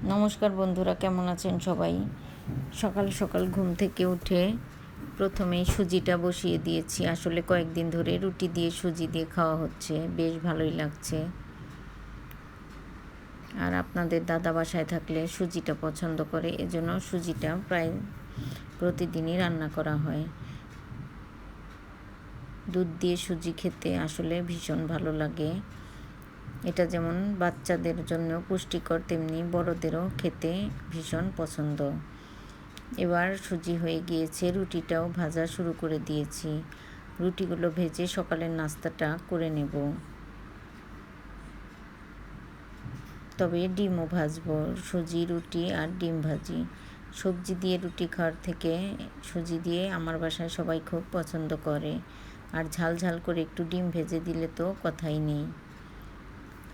নমস্কার বন্ধুরা, কেমন আছেন সবাই? সকাল সকাল ঘুম থেকে উঠে প্রথমেই সুজিটা বসিয়ে দিয়েছি। আসলে কয়েকদিন ধরে রুটি দিয়ে সুজি দিয়ে খাওয়া হচ্ছে, বেশ ভালোই লাগছে। আর আপনাদের দাদা বাসায় থাকলে সুজিটা পছন্দ করে, এজন্য সুজিটা প্রায় প্রতিদিনই রান্না করা হয়। দুধ দিয়ে সুজি খেতে আসলে ভীষণ ভালো লাগে। এটা যেমন বাচ্চাদের জন্য পুষ্টিকর, তেমনি বড়দেরও খেতে ভীষণ পছন্দ। এবার সুজি হয়ে গিয়েছে, রুটিটাও ভাজা শুরু করে দিয়েছি। রুটিগুলো ভেজে সকালের নাস্তাটা করে নেব। তবে ডিমও ভাজবো, সুজি, রুটি আর ডিম ভাজি। সবজি দিয়ে রুটি খাওয়ার থেকে সুজি দিয়ে আমার বাসায় সবাই খুব পছন্দ করে। আর ঝাল ঝাল করে একটু ডিম ভেজে দিলে তো কথাই নেই।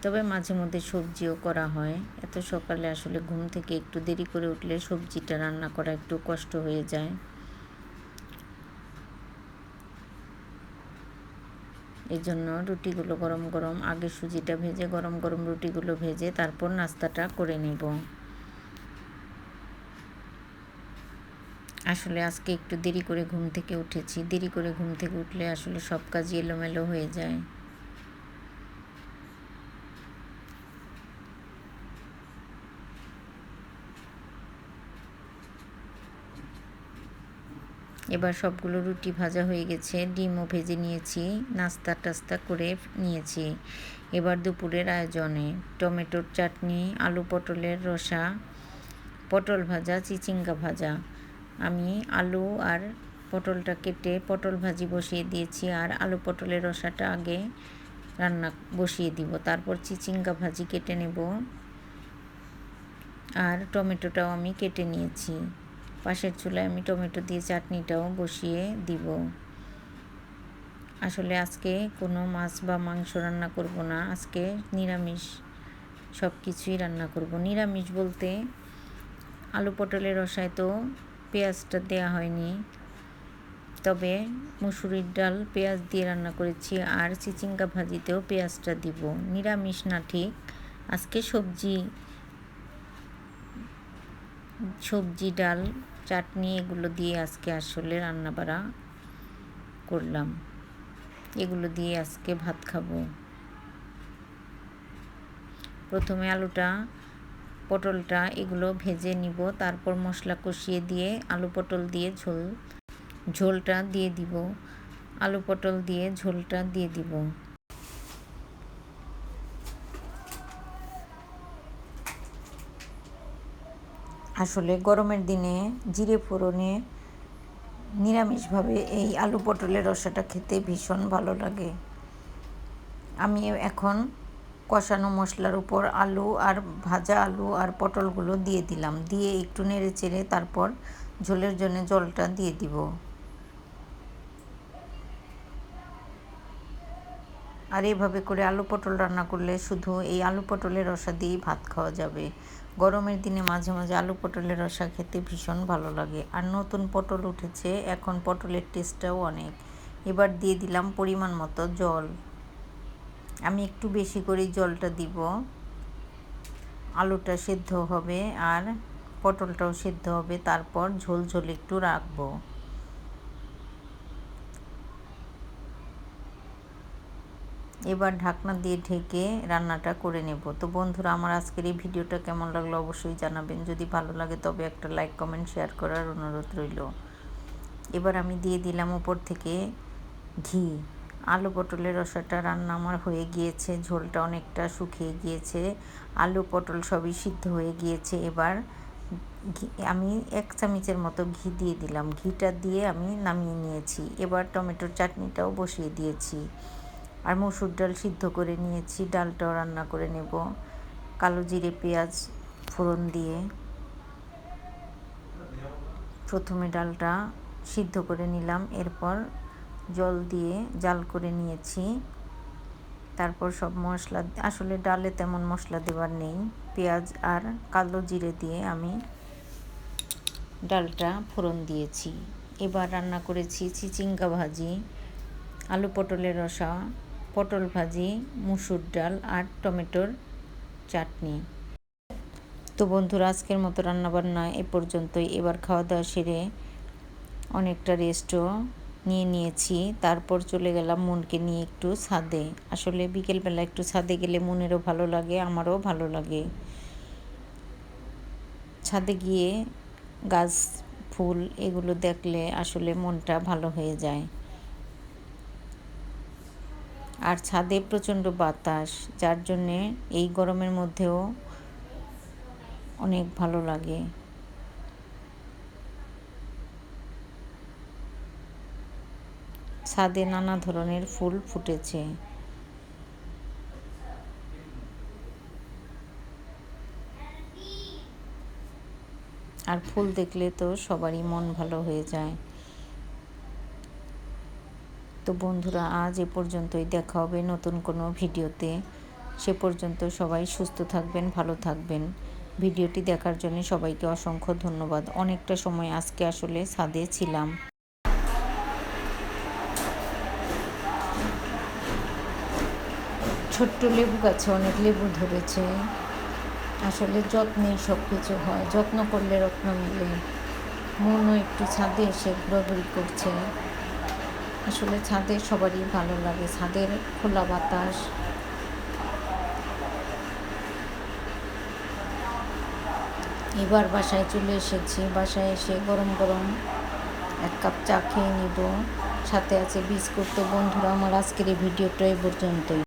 তবে মাঝে মধ্যে সবজিও করা হয়। এত সকালে আসলে ঘুম থেকে একটু দেরি করে উঠলে সবজিটা রান্না করা একটু কষ্ট হয়ে যায়। এই জন্য রুটিগুলো গরম গরম, আগে সুজিটা ভেজে গরম গরম রুটিগুলো ভেজে তারপর নাস্তাটা করে নেব। আসলে আজকে একটু দেরি করে ঘুম থেকে উঠেছি। দেরি করে ঘুম থেকে উঠলে আসলে সব কাজই এলোমেলো হয়ে যায়। এবার সবগুলো রুটি ভাজা হয়ে গেছে, ডিমও ভেজে নিয়েছি, নাস্তা টাস্তা করে নিয়েছি। এবার দুপুরের আয়োজনে টমেটোর চাটনি, আলু পটলের রসা, পটল ভাজা, চিচিঙ্গা ভাজা। আমি আলু আর পটলটা কেটে পটল ভাজি বসিয়ে দিয়েছি, আর আলু পটলের রসাটা আগে রান্না বসিয়ে দিব, তারপর চিচিঙ্গা ভাজি কেটে নেব। আর টমেটোটাও আমি কেটে নিয়েছি। পাশের চুলায় আমি টমেটো দিয়ে চাটনিটাও বসিয়ে দিব। আসলে আজকে কোনো মাছ বা মাংস রান্না করব না, আজকে নিরামিষ সব কিছুই রান্না করব। নিরামিষ বলতে আলু পটলের রসায় তো পেঁয়াজটা দেওয়া হয়নি, তবে মুসুরির ডাল পেঁয়াজ দিয়ে রান্না করেছি, আর চিচিঙ্গা ভাজিতেও পেঁয়াজটা দিব। নিরামিষ না ঠিক, আজকে সবজি ডাল চাটনি এগুলো দিয়ে আজকে আসলে রান্নাবাড়া করলাম। এগুলো দিয়ে আজকে ভাত খাবো। প্রথমে আলুটা, পটলটা এগুলো ভেজে নিব, তারপর মশলা কষিয়ে দিয়ে আলু পটল দিয়ে ঝোলটা দিয়ে দিব। আলু পটল দিয়ে ঝোলটা দিয়ে দিব। আসলে গরমের দিনে জিরে ফোড়নে নিরামিষভাবে এই আলু পটলের রসাটা খেতে ভীষণ ভালো লাগে। আমি এখন কষানো মশলার উপর আলু আর ভাজা আলু আর পটলগুলো দিয়ে দিলাম, দিয়ে একটু নেড়ে চেড়ে তারপর ঝোলের জন্য জলটা দিয়ে দিব। আর এভাবে করে আলু পটল রান্না করলে শুধু এই আলু পটলের রসা দিয়েই ভাত খাওয়া যাবে। গরমের দিনে মাঝে মাঝে আলু পটলের রসা খেতে ভীষণ ভালো লাগে। আর নতুন পটল উঠেছে, এখন পটলের টেস্টটাও অনেক। এবার দিয়ে দিলাম পরিমাণ মতো জল। আমি একটু বেশি করে জলটা দিব, আলুটা সেদ্ধ হবে আর পটলটাও সেদ্ধ হবে, তারপর ঝোল ঝোল একটু রাখবো। এবার ঢাকনা দিয়ে ঢেকে রান্নাটা করে নেব। তো বন্ধুরা, আমার আজকের এই ভিডিওটা কেমন লাগলো অবশ্যই জানাবেন। যদি ভালো লাগে তবে একটা লাইক কমেন্ট শেয়ার করার অনুরোধ রইল। এবার আমি দিয়ে দিলাম উপর থেকে ঘি। আলু পটলের রসাটা রান্না আমার হয়ে গিয়েছে, ঝোলটা অনেকটা শুকিয়ে গিয়েছে, আলু পটল সবই সিদ্ধ হয়ে গিয়েছে। এবার আমি 1 চামচের মতো ঘি দিয়ে দিলাম, ঘিটা দিয়ে আমি নামিয়ে নিয়েছি। এবার টমেটোর চাটনিটাও বসিয়ে দিয়েছি, আর মসুর ডাল সিদ্ধ করে নিয়েছি, ডালটাও রান্না করে নেব। কালো জিরে পেঁয়াজ ফোড়ন দিয়ে প্রথমে ডালটা সিদ্ধ করে নিলাম, এরপর জল দিয়ে জাল করে নিয়েছি। তারপর সব মশলা, আসলে ডালে তেমন মশলা দেওয়ার নেই, পেঁয়াজ আর কালো জিরে দিয়ে আমি ডালটা ফোড়ন দিয়েছি। এবার রান্না করেছি চিচিঙ্গা ভাজি, আলু পটলের রসা, পটল ভাজি, মুসুর ডাল আর টমেটোর চাটনি। তো বন্ধুরা, আজকের মতো রান্নাবান্না এ পর্যন্তই। এবার খাওয়া দাওয়া সেরে অনেকটা রেস্টও নিয়েছি। তারপর চলে গেলাম মনকে নিয়ে একটু ছাদে। আসলে বিকেলবেলা একটু ছাদে গেলে মনেরও ভালো লাগে, আমারও ভালো লাগে। ছাদে গিয়ে গাছ, ফুল এগুলো দেখলে আসলে মনটা ভালো হয়ে যায়। আর ছাদে প্রচণ্ড বাতাস, যার জন্যে এই গরমের মধ্যেও অনেক ভালো লাগে। ছাদে নানা ধরনের ফুল ফুটেছে। আর ফুল দেখলে তো সবারই মন ভালো হয়ে যায়। তো বন্ধুরা, আজ এ পর্যন্তই। দেখা হবে নতুন কোনো ভিডিওতে। সে পর্যন্ত সবাই সুস্থ থাকবেন, ভালো থাকবেন। ভিডিওটি দেখার জন্য সবাইকে অসংখ্য ধন্যবাদ। অনেকটা সময় আজকে আসলে ছাদে ছিলাম। ছোট্ট লেবু গাছে অনেক লেবু ধরেছে। আসলে যত্নেই সব কিছু হয়, যত্ন করলে রত্ন মেলে। মনও একটু ছাদে এসে ঘোরাঘুরি করছে। আসলে ছাদে সবারই ভালো লাগে, ছাদের খোলা বাতাস। এবার বাসায় চলে এসেছি। বাসায় এসে গরম গরম এক কাপ চা খেয়ে নিব, সাথে আছে বিস্কুট। তো বন্ধুরা, আমার আজকের এই ভিডিওটা এই পর্যন্তই।